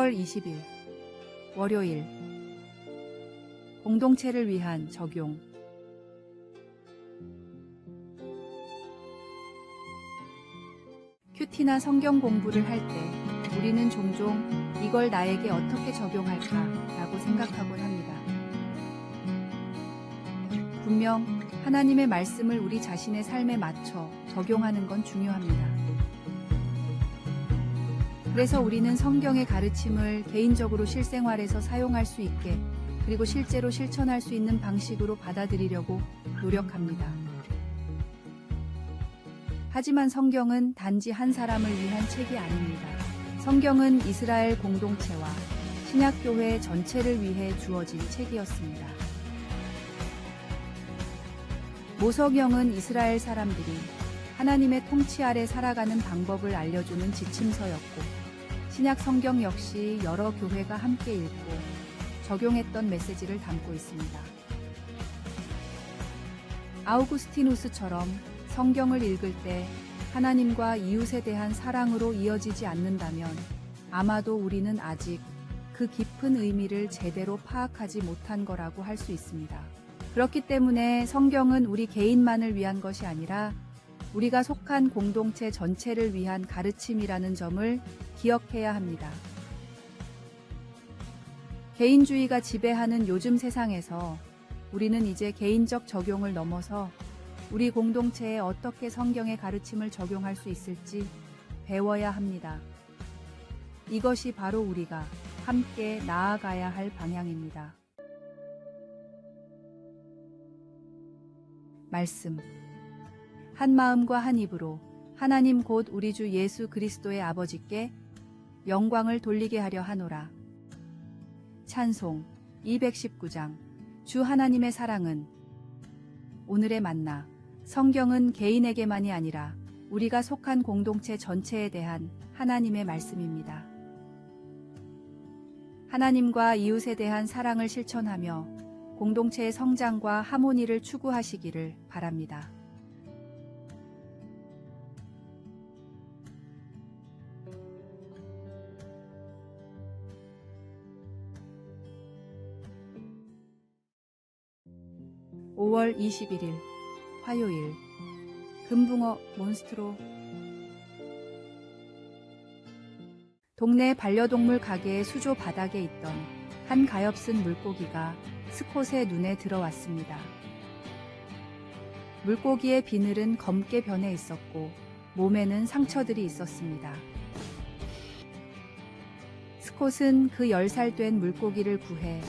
10월 20일 월요일 공동체를 위한 적용. 큐티나 성경 공부를 할 때 우리는 종종 이걸 나에게 어떻게 적용할까라고 생각하곤 합니다. 분명 하나님의 말씀을 우리 자신의 삶에 맞춰 적용하는 건 중요합니다. 그래서 우리는 성경의 가르침을 개인적으로 실생활에서 사용할 수 있게, 그리고 실제로 실천할 수 있는 방식으로 받아들이려고 노력합니다. 하지만 성경은 단지 한 사람을 위한 책이 아닙니다. 성경은 이스라엘 공동체와 신약교회 전체를 위해 주어진 책이었습니다. 모석영은 이스라엘 사람들이 하나님의 통치 아래 살아가는 방법을 알려주는 지침서였고, 신약 성경 역시 여러 교회가 함께 읽고 적용했던 메시지를 담고 있습니다. 아우구스티누스처럼 성경을 읽을 때 하나님과 이웃에 대한 사랑으로 이어지지 않는다면 아마도 우리는 아직 그 깊은 의미를 제대로 파악하지 못한 거라고 할 수 있습니다. 그렇기 때문에 성경은 우리 개인만을 위한 것이 아니라 우리가 속한 공동체 전체를 위한 가르침이라는 점을 기억해야 합니다. 개인주의가 지배하는 요즘 세상에서 우리는 이제 개인적 적용을 넘어서 우리 공동체에 어떻게 성경의 가르침을 적용할 수 있을지 배워야 합니다. 이것이 바로 우리가 함께 나아가야 할 방향입니다. 말씀. 한 마음과 한 입으로 하나님 곧 우리 주 예수 그리스도의 아버지께 영광을 돌리게 하려 하노라. 찬송 219장. 주 하나님의 사랑은. 오늘의 만나. 성경은 개인에게만이 아니라 우리가 속한 공동체 전체에 대한 하나님의 말씀입니다. 하나님과 이웃에 대한 사랑을 실천하며 공동체의 성장과 하모니를 추구하시기를 바랍니다. (5월 21일) 화요일. 금붕어 몬스트로. 동네 반려동물 가게의 수조 바닥에 있던 한 가엾은 물고기가 스콧의 눈에 들어왔습니다. 물고기의 비늘은 검게 변해 있었고 몸에는 상처들이 있었습니다. 스콧은 그 10살 된 물고기를 구해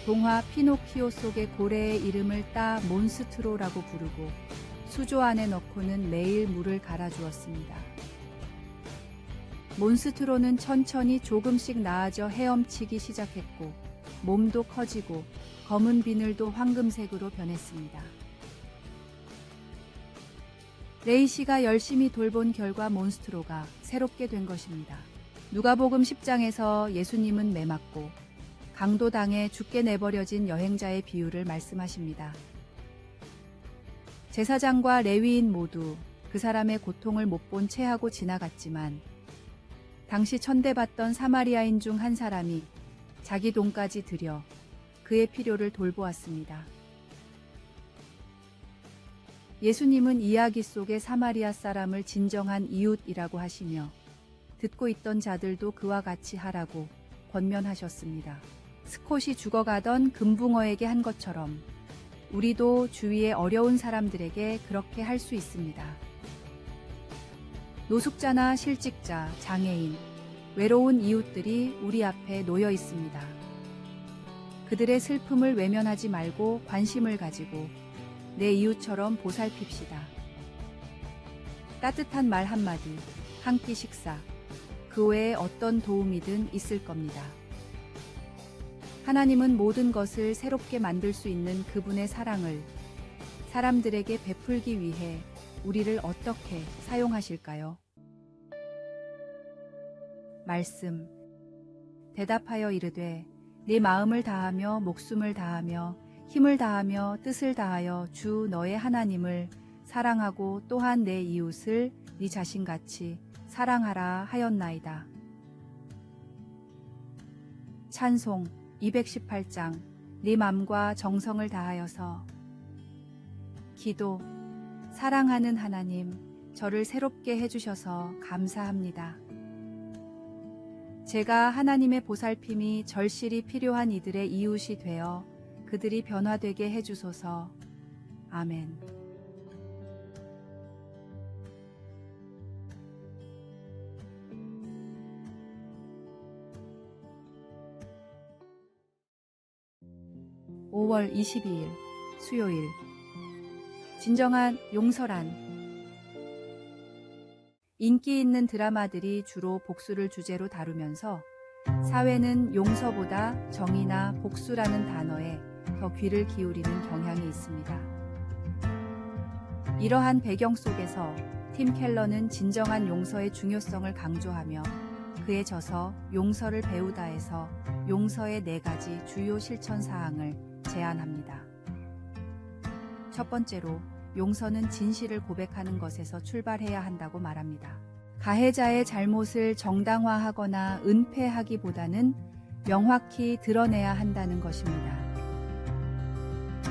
동화 피노키오 속의 고래의 이름을 따 몬스트로라고 부르고 수조 안에 넣고는 매일 물을 갈아주었습니다. 몬스트로는 천천히 조금씩 나아져 헤엄치기 시작했고 몸도 커지고 검은 비늘도 황금색으로 변했습니다. 레이시가 열심히 돌본 결과 몬스트로가 새롭게 된 것입니다. 누가복음 10장에서 예수님은 매맞고 강도당해 죽게 내버려진 여행자의 비유를 말씀하십니다. 제사장과 레위인 모두 그 사람의 고통을 못 본 채 하고 지나갔지만 당시 천대받던 사마리아인 중 한 사람이 자기 돈까지 들여 그의 필요를 돌보았습니다. 예수님은 이야기 속의 사마리아 사람을 진정한 이웃이라고 하시며 듣고 있던 자들도 그와 같이 하라고 권면하셨습니다. 스콧이 죽어가던 금붕어에게 한 것처럼 우리도 주위의 어려운 사람들에게 그렇게 할 수 있습니다. 노숙자나 실직자, 장애인, 외로운 이웃들이 우리 앞에 놓여 있습니다. 그들의 슬픔을 외면하지 말고 관심을 가지고 내 이웃처럼 보살핍시다. 따뜻한 말 한마디, 한 끼 식사, 그 외에 어떤 도움이든 있을 겁니다. 하나님은 모든 것을 새롭게 만들 수 있는 그분의 사랑을 사람들에게 베풀기 위해 우리를 어떻게 사용하실까요? 말씀. 대답하여 이르되 네 마음을 다하며 목숨을 다하며 힘을 다하며 뜻을 다하여 주 너의 하나님을 사랑하고 또한 내 이웃을 네 자신같이 사랑하라 하였나이다. 찬송 218장 네 맘과 정성을 다하여서. 기도. 사랑하는 하나님, 저를 새롭게 해주셔서 감사합니다. 제가 하나님의 보살핌이 절실히 필요한 이들의 이웃이 되어 그들이 변화되게 해주소서. 아멘. (5월 22일) 수요일. 진정한 용서란. 인기 있는 드라마들이 주로 복수를 주제로 다루면서 사회는 용서보다 정의나 복수라는 단어에 더 귀를 기울이는 경향이 있습니다. 이러한 배경 속에서 팀 켈러는 진정한 용서의 중요성을 강조하며 그에 져서 용서를 배우다에서 용서의 4가지 주요 실천 사항을 제안합니다. 첫 번째로 용서는 진실을 고백하는 것에서 출발해야 한다고 말합니다. 가해자의 잘못을 정당화하거나 은폐하기보다는 명확히 드러내야 한다는 것입니다.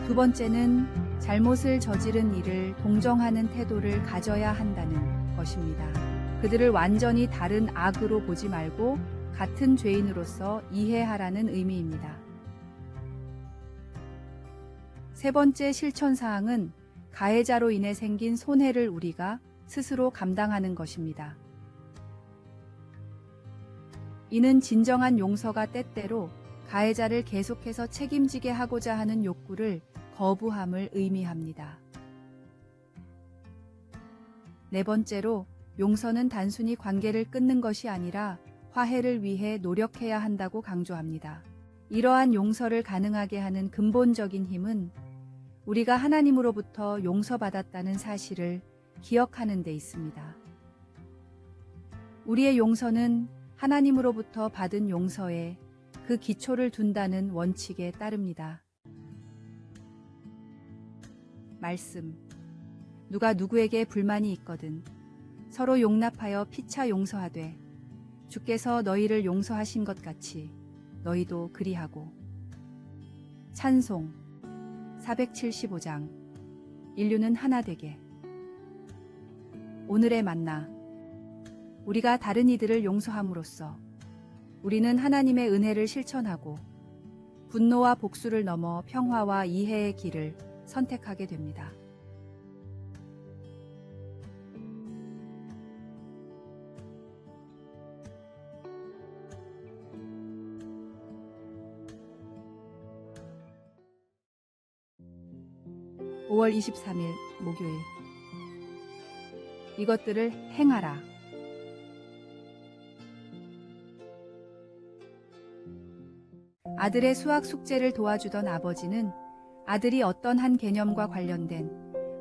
두 번째는 잘못을 저지른 이를 동정하는 태도를 가져야 한다는 것입니다. 그들을 완전히 다른 악으로 보지 말고 같은 죄인으로서 이해하라는 의미입니다. 세 번째 실천사항은 가해자로 인해 생긴 손해를 우리가 스스로 감당하는 것입니다. 이는 진정한 용서가 때때로 가해자를 계속해서 책임지게 하고자 하는 욕구를 거부함을 의미합니다. 네 번째로 용서는 단순히 관계를 끊는 것이 아니라 화해를 위해 노력해야 한다고 강조합니다. 이러한 용서를 가능하게 하는 근본적인 힘은 우리가 하나님으로부터 용서받았다는 사실을 기억하는 데 있습니다. 우리의 용서는 하나님으로부터 받은 용서에 그 기초를 둔다는 원칙에 따릅니다. 말씀. 누가 누구에게 불만이 있거든 서로 용납하여 피차 용서하되 주께서 너희를 용서하신 것 같이 너희도 그리하고. 찬송 475장 인류는 하나 되게. 오늘의 만나. 우리가 다른 이들을 용서함으로써 우리는 하나님의 은혜를 실천하고 분노와 복수를 넘어 평화와 이해의 길을 선택하게 됩니다. (5월 23일) 목요일. 이것들을 행하라. 아들의 수학 숙제를 도와주던 아버지는 아들이 어떤 한 개념과 관련된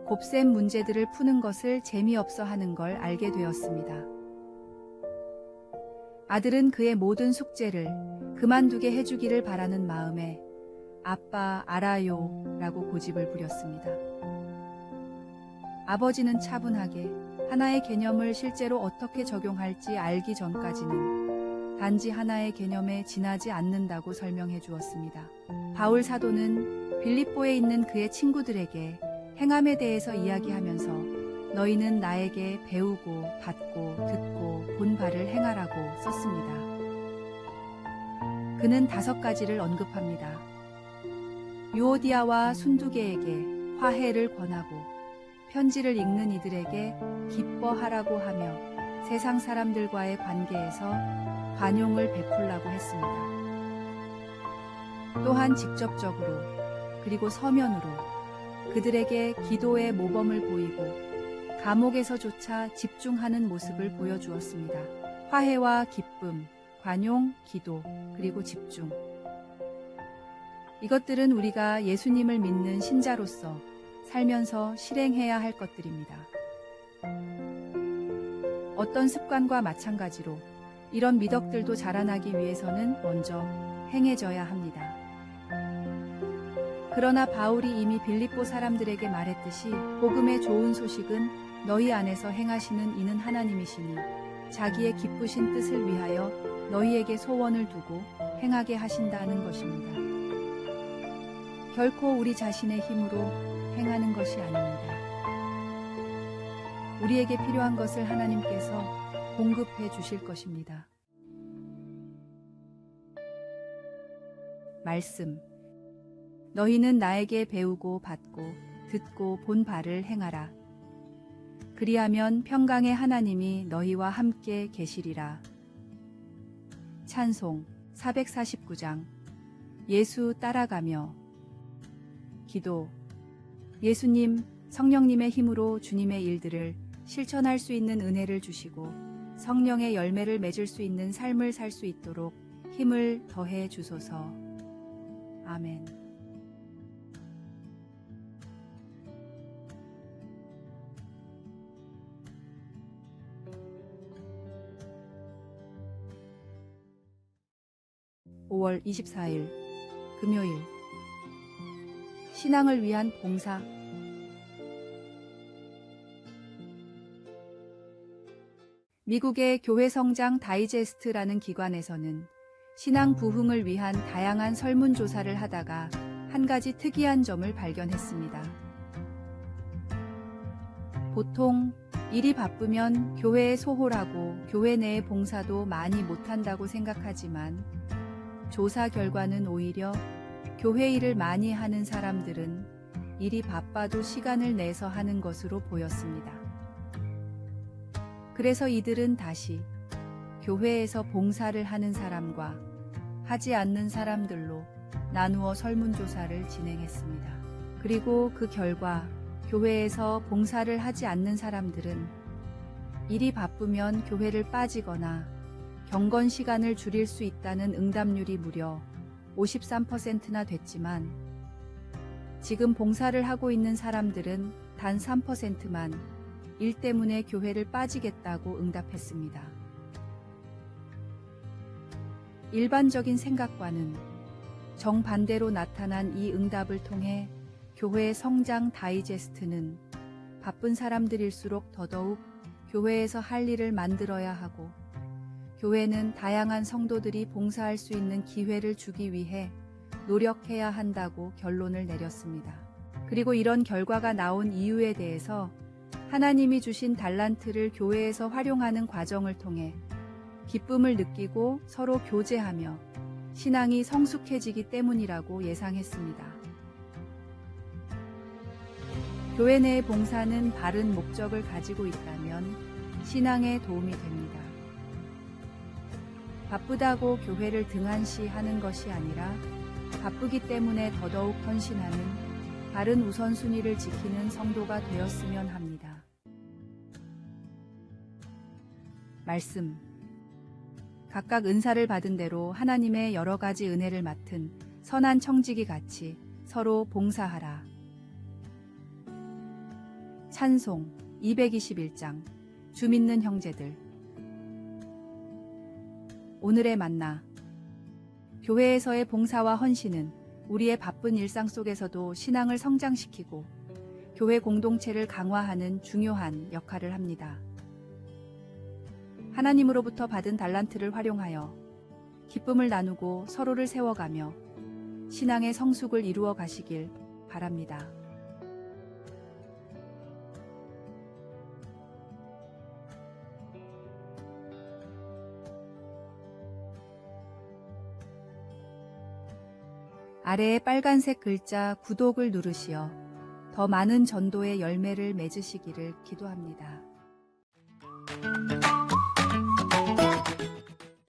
곱셈 문제들을 푸는 것을 재미없어 하는 걸 알게 되었습니다. 아들은 그의 모든 숙제를 그만두게 해주기를 바라는 마음에 아빠 알아요 라고 고집을 부렸습니다. 아버지는 차분하게 하나의 개념을 실제로 어떻게 적용할지 알기 전까지는 단지 하나의 개념에 지나지 않는다고 설명해 주었습니다. 바울 사도는 빌립보에 있는 그의 친구들에게 행함에 대해서 이야기하면서 너희는 나에게 배우고 받고 듣고 본 바를 행하라고 썼습니다. 그는 5가지를 언급합니다. 유오디아와 순두개에게 화해를 권하고 편지를 읽는 이들에게 기뻐하라고 하며 세상 사람들과의 관계에서 관용을 베풀라고 했습니다. 또한 직접적으로 그리고 서면으로 그들에게 기도의 모범을 보이고 감옥에서조차 집중하는 모습을 보여주었습니다. 화해와 기쁨, 관용, 기도, 그리고 집중. 이것들은 우리가 예수님을 믿는 신자로서 살면서 실행해야 할 것들입니다. 어떤 습관과 마찬가지로 이런 미덕들도 자라나기 위해서는 먼저 행해져야 합니다. 그러나 바울이 이미 빌립보 사람들에게 말했듯이 복음의 좋은 소식은 너희 안에서 행하시는 이는 하나님이시니 자기의 기쁘신 뜻을 위하여 너희에게 소원을 두고 행하게 하신다는 것입니다. 결코 우리 자신의 힘으로 행하는 것이 아닙니다. 우리에게 필요한 것을 하나님께서 공급해 주실 것입니다. 말씀. 너희는 나에게 배우고 받고 듣고 본 바를 행하라. 그리하면 평강의 하나님이 너희와 함께 계시리라. 찬송 449장. 예수 따라가며. 기도. 예수님, 성령님의 힘으로 주님의 일들을 실천할 수 있는 은혜를 주시고 성령의 열매를 맺을 수 있는 삶을 살 수 있도록 힘을 더해 주소서. 아멘. (5월 24일) 금요일. 신앙을 위한 봉사. 미국의 교회 성장 다이제스트라는 기관에서는 신앙 부흥을 위한 다양한 설문조사를 하다가 한 가지 특이한 점을 발견했습니다. 보통 일이 바쁘면 교회에 소홀하고 교회 내의 봉사도 많이 못한다고 생각하지만 조사 결과는 오히려 교회 일을 많이 하는 사람들은 일이 바빠도 시간을 내서 하는 것으로 보였습니다. 그래서 이들은 다시 교회에서 봉사를 하는 사람과 하지 않는 사람들로 나누어 설문조사를 진행했습니다. 그리고 그 결과 교회에서 봉사를 하지 않는 사람들은 일이 바쁘면 교회를 빠지거나 경건 시간을 줄일 수 있다는 응답률이 무려 53%나 됐지만 지금 봉사를 하고 있는 사람들은 단 3%만 일 때문에 교회를 빠지겠다고 응답했습니다. 일반적인 생각과는 정반대로 나타난 이 응답을 통해 교회의 성장 다이제스트는 바쁜 사람들일수록 더더욱 교회에서 할 일을 만들어야 하고 교회는 다양한 성도들이 봉사할 수 있는 기회를 주기 위해 노력해야 한다고 결론을 내렸습니다. 그리고 이런 결과가 나온 이유에 대해서 하나님이 주신 달란트를 교회에서 활용하는 과정을 통해 기쁨을 느끼고 서로 교제하며 신앙이 성숙해지기 때문이라고 예상했습니다. 교회 내의 봉사는 바른 목적을 가지고 있다면 신앙에 도움이 됩니다. 바쁘다고 교회를 등한시하는 것이 아니라 바쁘기 때문에 더더욱 헌신하는 바른 우선순위를 지키는 성도가 되었으면 합니다. 말씀. 각각 은사를 받은 대로 하나님의 여러 가지 은혜를 맡은 선한 청지기 같이 서로 봉사하라. 찬송 221장. 주 믿는 형제들. 오늘의 만나. 교회에서의 봉사와 헌신은 우리의 바쁜 일상 속에서도 신앙을 성장시키고 교회 공동체를 강화하는 중요한 역할을 합니다. 하나님으로부터 받은 달란트를 활용하여 기쁨을 나누고 서로를 세워가며 신앙의 성숙을 이루어 가시길 바랍니다. 아래의 빨간색 글자 구독을 누르시어 더 많은 전도의 열매를 맺으시기를 기도합니다.